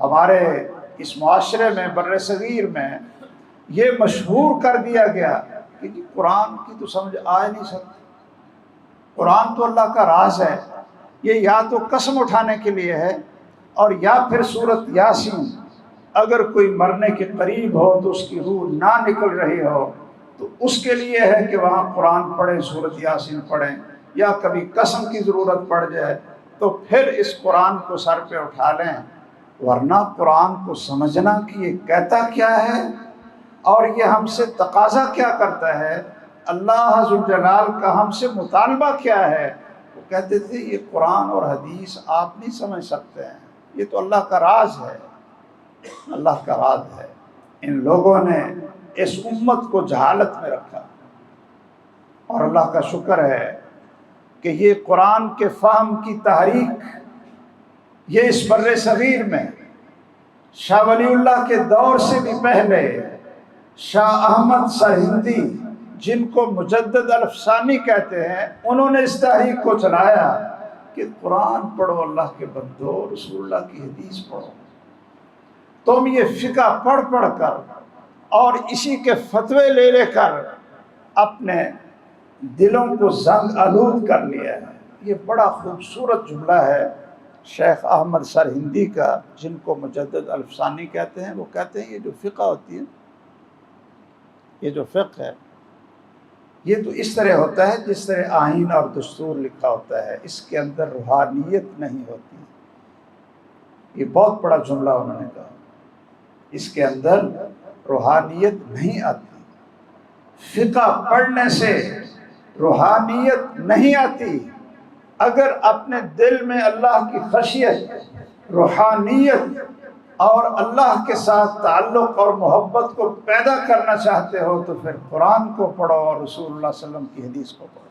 ہمارے اس معاشرے میں بر صغیر میں یہ مشہور کر دیا گیا کہ جی قرآن کی تو سمجھ آ نہیں سکتی، قرآن تو اللہ کا راز ہے، یہ یا تو قسم اٹھانے کے لیے ہے اور یا پھر سورۃ یاسین اگر کوئی مرنے کے قریب ہو تو اس کی روح نہ نکل رہی ہو تو اس کے لیے ہے کہ وہاں قرآن پڑھیں، سورۃ یاسین پڑھیں، یا کبھی قسم کی ضرورت پڑ جائے تو پھر اس قرآن کو سر پہ اٹھا لیں، ورنہ قرآن کو سمجھنا کہ یہ کہتا کیا ہے اور یہ ہم سے تقاضا کیا کرتا ہے، اللہ ذوالجلال کا ہم سے مطالبہ کیا ہے۔ وہ کہتے تھے یہ قرآن اور حدیث آپ نہیں سمجھ سکتے ہیں، یہ تو اللہ کا راز ہے، اللہ کا راز ہے۔ ان لوگوں نے اس امت کو جہالت میں رکھا، اور اللہ کا شکر ہے کہ یہ قرآن کے فہم کی تحریک یہ اس بر صغیر میں شاہ ولی اللہ کے دور سے بھی پہلے شاہ احمد سرہندی، جن کو مجدد الفسانی کہتے ہیں، انہوں نے اس تحریک کو چلایا کہ قرآن پڑھو اللہ کے بندو، رسول اللہ کی حدیث پڑھو۔ تم یہ فقہ پڑھ پڑھ کر اور اسی کے فتوے لے لے کر اپنے دلوں کو زنگ آلود کر لیا ہے۔ یہ بڑا خوبصورت جملہ ہے شیخ احمد سرہندی کا، جن کو مجدد الفسانی کہتے ہیں۔ وہ کہتے ہیں یہ جو فقہ ہوتی ہے، یہ جو فقہ ہے، یہ تو اس طرح ہوتا ہے جس طرح آئین اور دستور لکھا ہوتا ہے، اس کے اندر روحانیت نہیں ہوتی۔ یہ بہت بڑا جملہ انہوں نے کہا، اس کے اندر روحانیت نہیں آتی، فقہ پڑھنے سے روحانیت نہیں آتی۔ اگر اپنے دل میں اللہ کی خشیت، روحانیت اور اللہ کے ساتھ تعلق اور محبت کو پیدا کرنا چاہتے ہو تو پھر قرآن کو پڑھو اور رسول اللہ صلی اللہ علیہ وسلم کی حدیث کو پڑھو۔